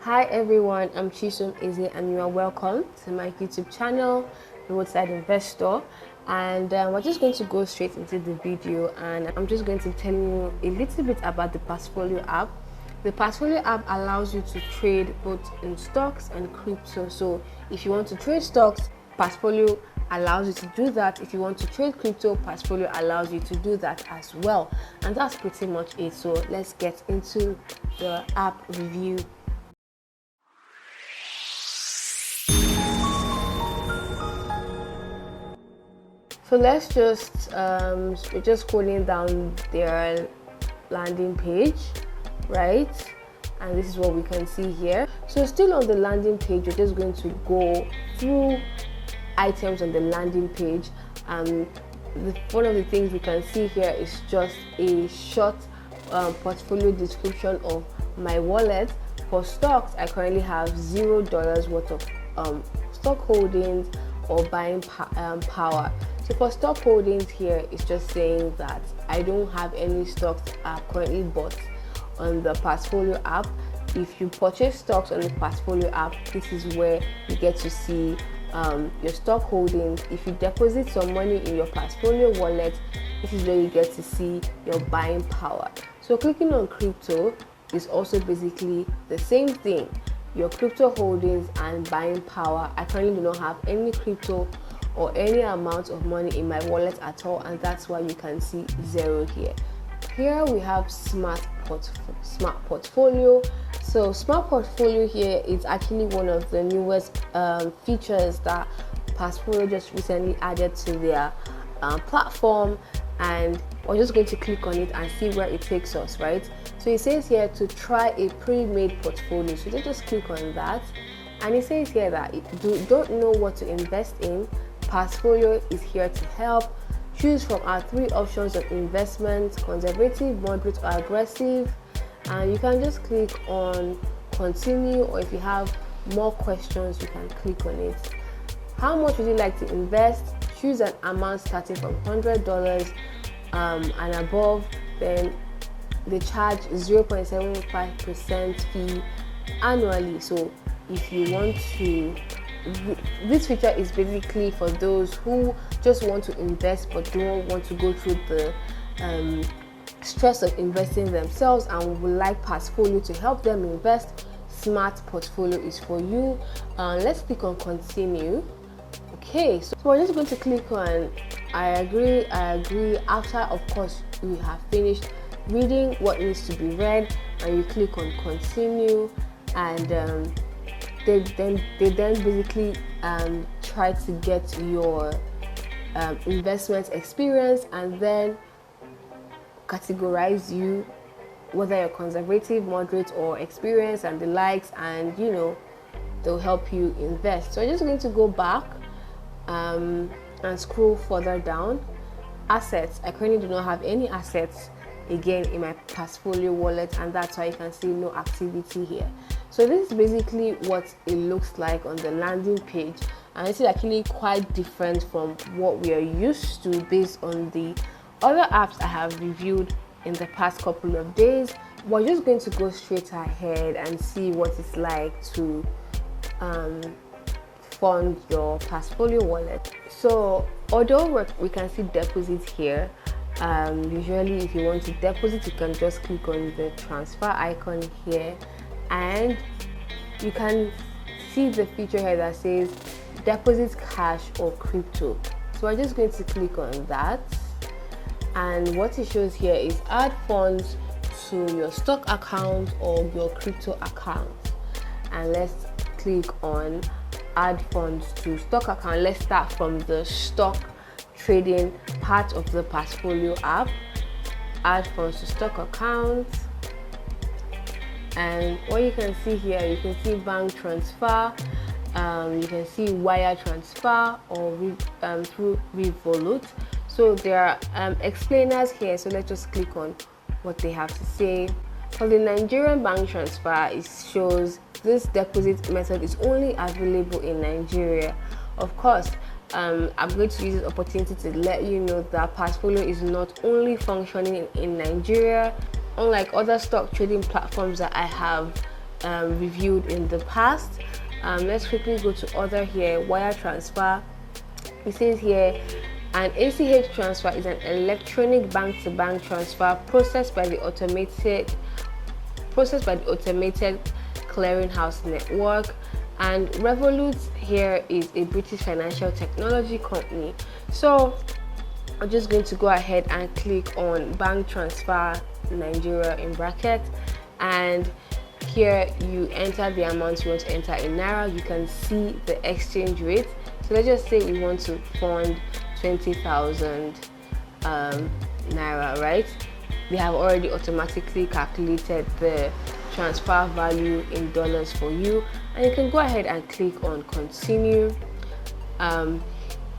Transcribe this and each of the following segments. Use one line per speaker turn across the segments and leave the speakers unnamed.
Hi everyone, I'm Chisom Eze and you are welcome to my YouTube channel, Roadside Investor. And we're just going to go straight into the video, and I'm just going to tell you a little bit about the Passfolio app. The Passfolio app allows you to trade both in stocks and crypto. So if you want to trade stocks, Passfolio allows you to do that. If you want to trade crypto, Passfolio allows you to do that as well. And that's pretty much it. So let's get into the app review. So let's just we're just scrolling down their landing page, right? And this is what we can see here. So still on the landing page, we're just going to go through items on the landing page. One of the things we can see here is just a short portfolio description of my wallet. For stocks, I currently have $0 worth of stock holdings or buying power. So for stock holdings here, it's just saying that I don't have any stocks currently bought on the Passfolio app. If you purchase stocks on the Passfolio app, this is where you get to see your stock holdings. If you deposit some money in your Passfolio wallet, this is where you get to see your buying power. So clicking on crypto is also basically the same thing. Your crypto holdings and buying power. I currently do not have any crypto or any amount of money in my wallet at all, and that's why you can see zero here. Here we have smart portfolio. So smart portfolio here is actually one of the newest features that Passfolio just recently added to their platform, and we're just going to click on it and see where it takes us, right? So it says here to try a pre-made portfolio. So just click on that, and it says here that if you don't know what to invest in, Passfolio is here to help. Choose from our 3 options of investment: conservative, moderate, or aggressive. And you can just click on continue, or if you have more questions, you can click on it. How much would you like to invest? Choose an amount starting from $100 and above. Then they charge 0.75% fee annually. So if you want to, this feature is basically for those who just want to invest but don't want to go through the stress of investing themselves and would like Passfolio to help them invest. Smart portfolio is for you. Let's click on continue. Okay, so we're just going to click on I agree. After, of course, you have finished reading what needs to be read, and you click on continue, and they then basically try to get your investment experience and then categorize you, whether you're conservative, moderate, or experienced, and the likes, and they'll help you invest. So I'm just going to go back and scroll further down. Assets. I currently do not have any assets again in my Passfolio wallet, and that's why you can see no activity here. So this is basically what it looks like on the landing page, and it's actually quite different from what we are used to based on the other apps I have reviewed in the past couple of days. We're just going to go straight ahead and see what it's like to fund your Passfolio wallet. So although we can see deposit here, usually if you want to deposit, you can just click on the transfer icon here, and you can see the feature here that says deposit cash or crypto. So I'm just going to click on that, and what it shows here is add funds to your stock account or your crypto account. And let's click on add funds to stock account. Let's start from the stock trading part of the Passfolio app. Add funds to stock account, and what you can see here, you can see bank transfer, you can see wire transfer or through Revolut. So there are explainers here, so let's just click on what they have to say. For the Nigerian bank transfer, it shows this deposit method is only available in Nigeria. Of course, I'm going to use this opportunity to let you know that Passfolio is not only functioning in Nigeria. Unlike other stock trading platforms that I have reviewed in the past. Let's quickly go to other here. Wire transfer. It says here, an ACH transfer is an electronic bank-to-bank transfer processed by the automated clearinghouse network. And Revolut here is a British financial technology company. So I'm just going to go ahead and click on bank transfer Nigeria in bracket, and here you enter the amount you want to enter in naira. You can see the exchange rate. So let's just say we want to fund 20,000 naira, right? They have already automatically calculated the transfer value in dollars for you, and you can go ahead and click on continue.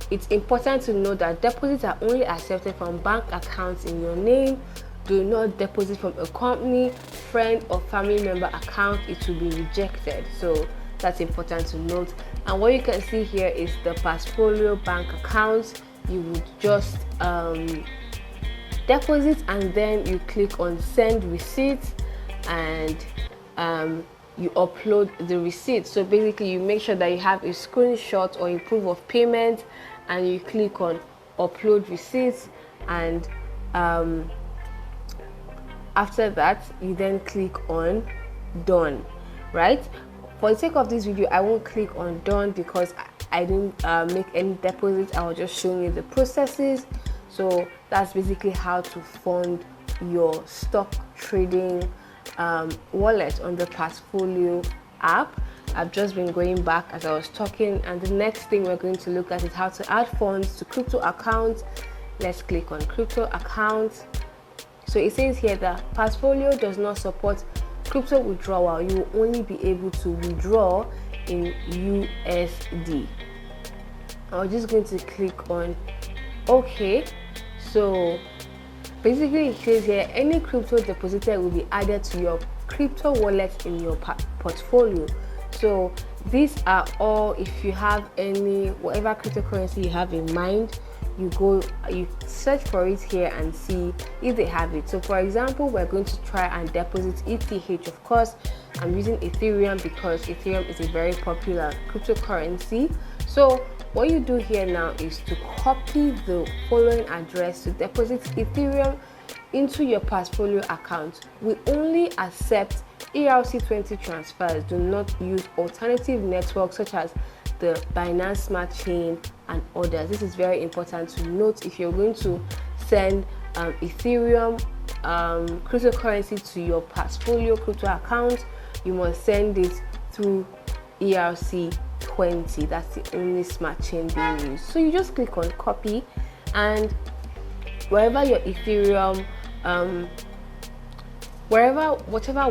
It's important to know that deposits are only accepted from bank accounts in your name. Do not deposit from a company, friend or family member account. It will be rejected. So that's important to note. And what you can see here is the Passfolio bank account. You would just deposit, and then you click on send receipt, and you upload the receipt. So basically you make sure that you have a screenshot or a proof of payment, and you click on upload receipts, and after that you then click on done, right? For the sake of this video, I won't click on done because I didn't make any deposits. I was just showing you the processes. So that's basically how to fund your stock trading wallet on the Passfolio app. I've just been going back as I was talking, and the next thing we're going to look at is how to add funds to crypto accounts. Let's click on crypto accounts. So it says here that Passfolio does not support crypto withdrawal. You will only be able to withdraw in USD. I'm just going to click on OK. So basically it says here any crypto deposited will be added to your crypto wallet in your portfolio. So these are all, if you have any, whatever cryptocurrency you have in mind, you search for it here and see if they have it. So for example, we're going to try and deposit ETH. Of course, I'm using Ethereum because Ethereum is a very popular cryptocurrency. So what you do here now is to copy the following address to deposit Ethereum into your Passfolio account. We only accept ERC20 transfers. Do not use alternative networks such as the Binance Smart Chain and others. This is very important to note. If you're going to send Ethereum cryptocurrency to your Passfolio crypto account, you must send it through ERC20. That's the only smart chain being used. So you just click on copy, and wherever your Ethereum whatever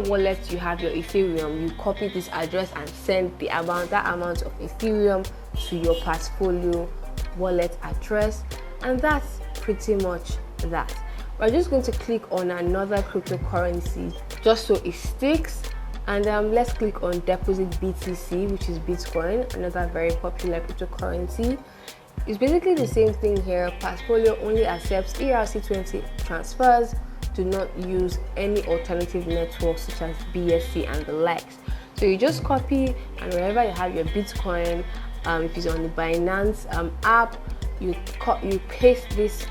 wallet you have your Ethereum, you copy this address and send that amount of Ethereum to your Passfolio wallet address, and that's pretty much that. We're just going to click on another cryptocurrency just so it sticks, and let's click on deposit BTC, which is Bitcoin, another very popular cryptocurrency. It's basically the same thing here. Passfolio only accepts ERC20 transfers. Do not use any alternative networks such as BSC and the likes. So you just copy, and wherever you have your Bitcoin, if it's on the Binance app, you paste this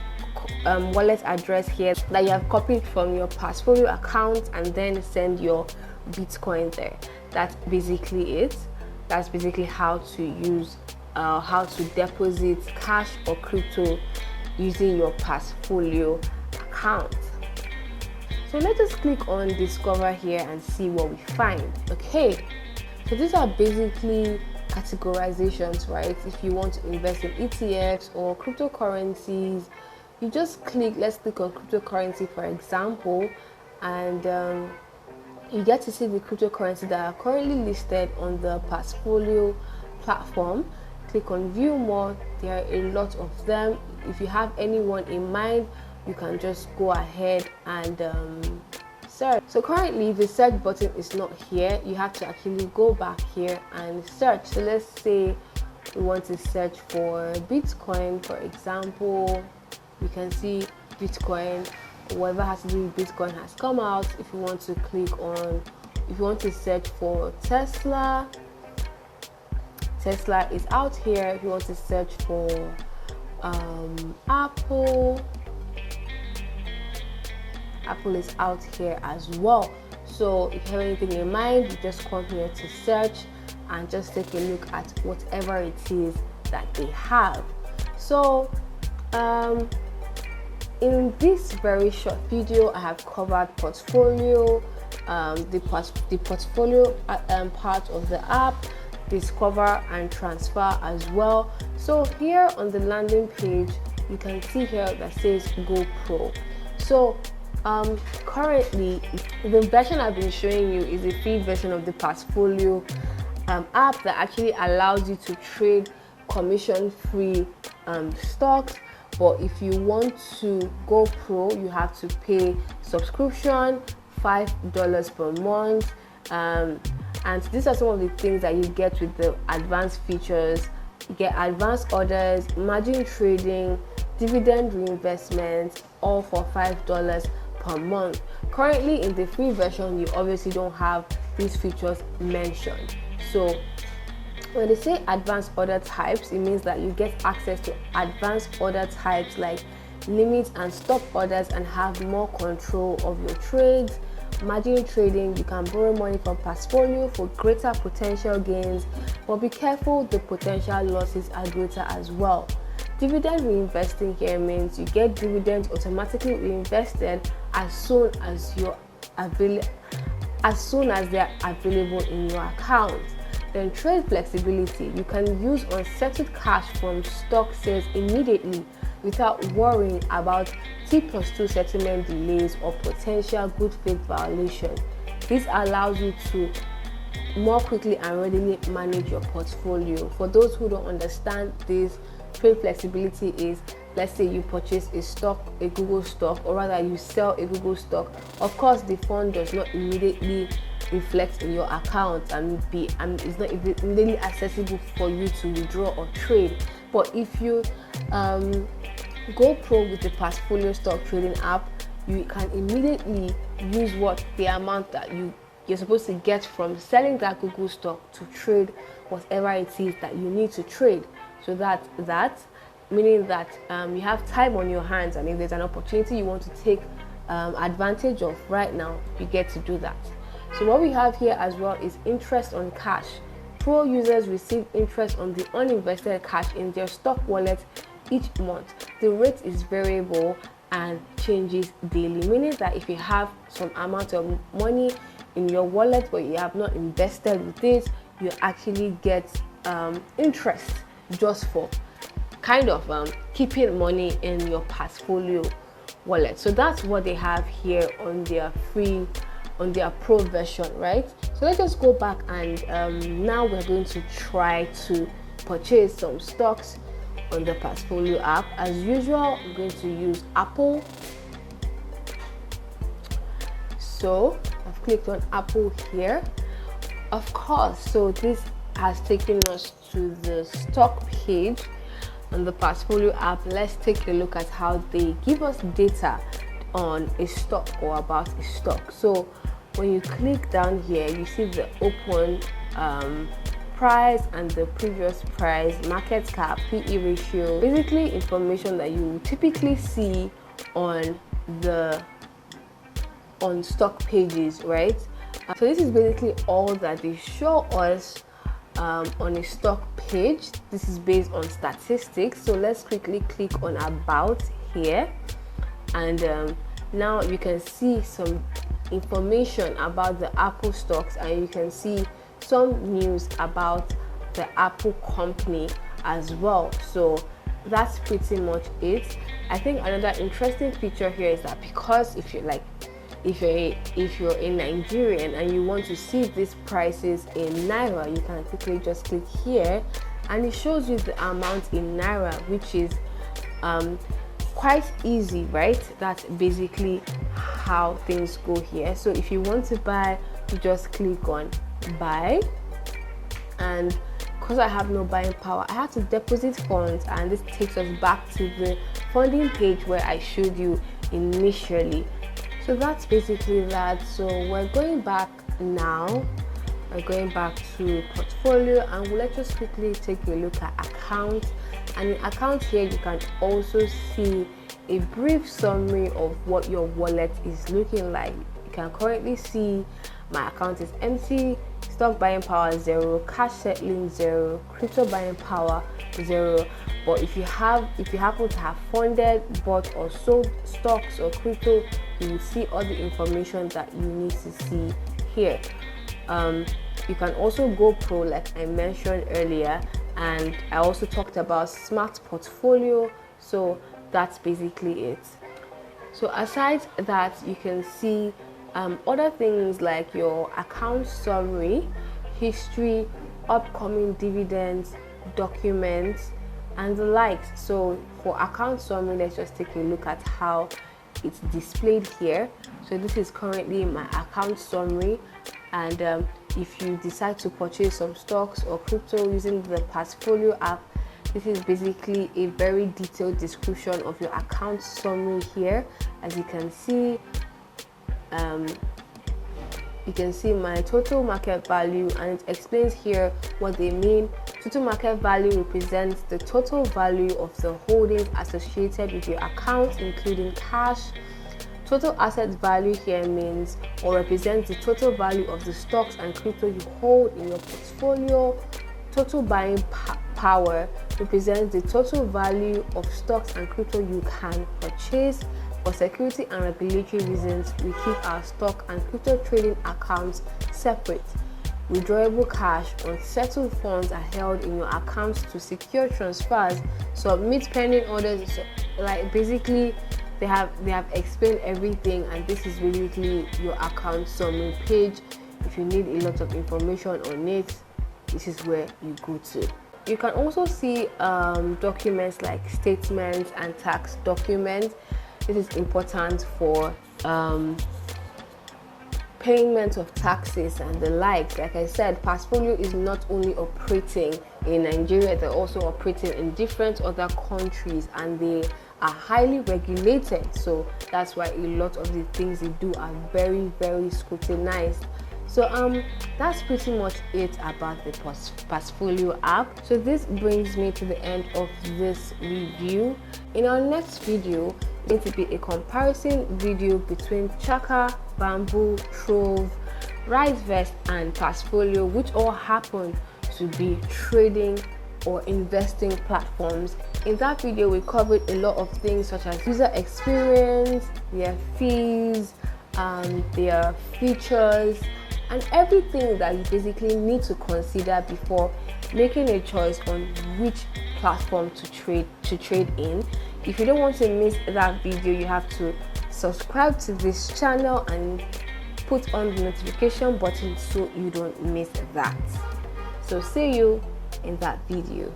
wallet address here that you have copied from your Passfolio account, and then send your Bitcoin there. That's basically it. That's basically how to use how to deposit cash or crypto using your Passfolio account. So let us click on discover here and see what we find. Okay, so these are basically categorizations, right? If you want to invest in ETFs or cryptocurrencies, you just let's click on cryptocurrency for example, and you get to see the cryptocurrency that are currently listed on the Passfolio platform. Click on view more. There are a lot of them. If you have anyone in mind, you can just go ahead and search. So currently the search button is not here. You have to actually go back here and search. So let's say we want to search for Bitcoin, for example. You can see Bitcoin, whatever has to do with Bitcoin has come out. If you want to click on if you want to search for Tesla is out here. If you want to search for Apple is out here as well. So if you have anything in mind, you just come here to search and just take a look at whatever it is that they have. So in this very short video, I have covered Passfolio, the Passfolio part of the app, discover and transfer as well. So here on the landing page, you can see here that says Go Pro. So currently the version I've been showing you is a free version of the Passfolio app that actually allows you to trade commission-free stocks. But if you want to go pro, you have to pay subscription, $5 per month, and these are some of the things that you get with the advanced features. You get advanced orders, margin trading, dividend reinvestment, all for $5 per month. Currently in the free version, you obviously don't have these features mentioned. So when they say advanced order types, it means that you get access to advanced order types like limit and stop orders and have more control of your trades. Margin trading, you can borrow money from Passfolio for greater potential gains, but be careful, the potential losses are greater as well. Dividend reinvesting here means you get dividends automatically reinvested as soon as they're available in your account. Then trade flexibility, you can use unsettled cash from stock sales immediately without worrying about T+2 settlement delays or potential good faith violation. This allows you to more quickly and readily manage your portfolio. For those who don't understand this, trade flexibility is, let's say you purchase a stock, a Google stock, or rather you sell a Google stock. Of course, the fund does not immediately reflect in your account and it's not immediately accessible for you to withdraw or trade. But if you go pro with the Passfolio stock trading app, you can immediately use the amount that you're supposed to get from selling that Google stock to trade whatever it is that you need to trade. So meaning that you have time on your hands, and if there's an opportunity you want to take advantage of right now, you get to do that. So what we have here as well is interest on cash. Pro users receive interest on the uninvested cash in their stock wallet each month. The rate is variable and changes daily, meaning that if you have some amount of money in your wallet but you have not invested with it, you actually get interest just for kind of keeping money in your Passfolio wallet. So that's what they have here on their pro version, right? So let's just go back and now we're going to try to purchase some stocks on the Passfolio app. As usual, I'm going to use Apple. So I've clicked on Apple here, of course. So this has taken us to the stock page on the Passfolio app. Let's take a look at how they give us data on a stock or about a stock. So when you click down here, you see the open price and the previous price, market cap, PE ratio, basically information that you typically see on stock pages, right? So this is basically all that they show us on a stock page. This is based on statistics. So let's quickly click on about here, and now you can see some information about the Apple stocks, and you can see some news about the Apple company as well. So that's pretty much it. I think another interesting feature here is that because if you're a Nigerian and you want to see these prices in Naira, you can quickly just click here and it shows you the amount in Naira, which is quite easy, right? That's basically how things go here. So if you want to buy, you just click on buy, and because I have no buying power, I have to deposit funds, and this takes us back to the funding page where I showed you initially. So that's basically that. So we're going back now we're going back to portfolio, and let's just quickly take a look at accounts. And in accounts here, you can also see a brief summary of what your wallet is looking like. You can currently see my account is empty, stock buying power 0, cash settling 0, crypto buying power 0. But if you happen to have funded, bought or sold stocks or crypto, you will see all the information that you need to see here. You can also go pro, like I mentioned earlier, and I also talked about smart portfolio. So that's basically it. So aside that, you can see other things like your account summary, history, upcoming dividends, documents, and the likes. So for account summary, let's just take a look at how it's displayed here. So this is currently my account summary, and if you decide to purchase some stocks or crypto using the Passfolio app, this is basically a very detailed description of your account summary here. As you can see my total market value, and it explains here what they mean. Total market value represents the total value of the holdings associated with your account, including cash. Total asset value here means or represents the total value of the stocks and crypto you hold in your portfolio. Total buying power represents the total value of stocks and crypto you can purchase. For security and regulatory reasons, we keep our stock and crypto trading accounts separate. Withdrawable cash, unsettled funds are held in your accounts to secure transfers. Submit pending orders. So, like basically, they have explained everything, and this is basically your account summary page. If you need a lot of information on it, this is where you go to. You can also see documents like statements and tax documents. This is important for payment of taxes and the like. Like I said, Passfolio is not only operating in Nigeria, they're also operating in different other countries, and they are highly regulated. So that's why a lot of the things they do are very, very scrutinized. So that's pretty much it about the Passfolio app. So this brings me to the end of this review. In our next video, it's going to be a comparison video between Chaka, Bamboo, Trove, Risevest, and Passfolio, which all happen to be trading or investing platforms. In that video, we covered a lot of things such as user experience, their fees, their features, and everything that you basically need to consider before making a choice on which platform to trade in. If you don't want to miss that video, you have to subscribe to this channel and put on the notification button so you don't miss that. So see you in that video.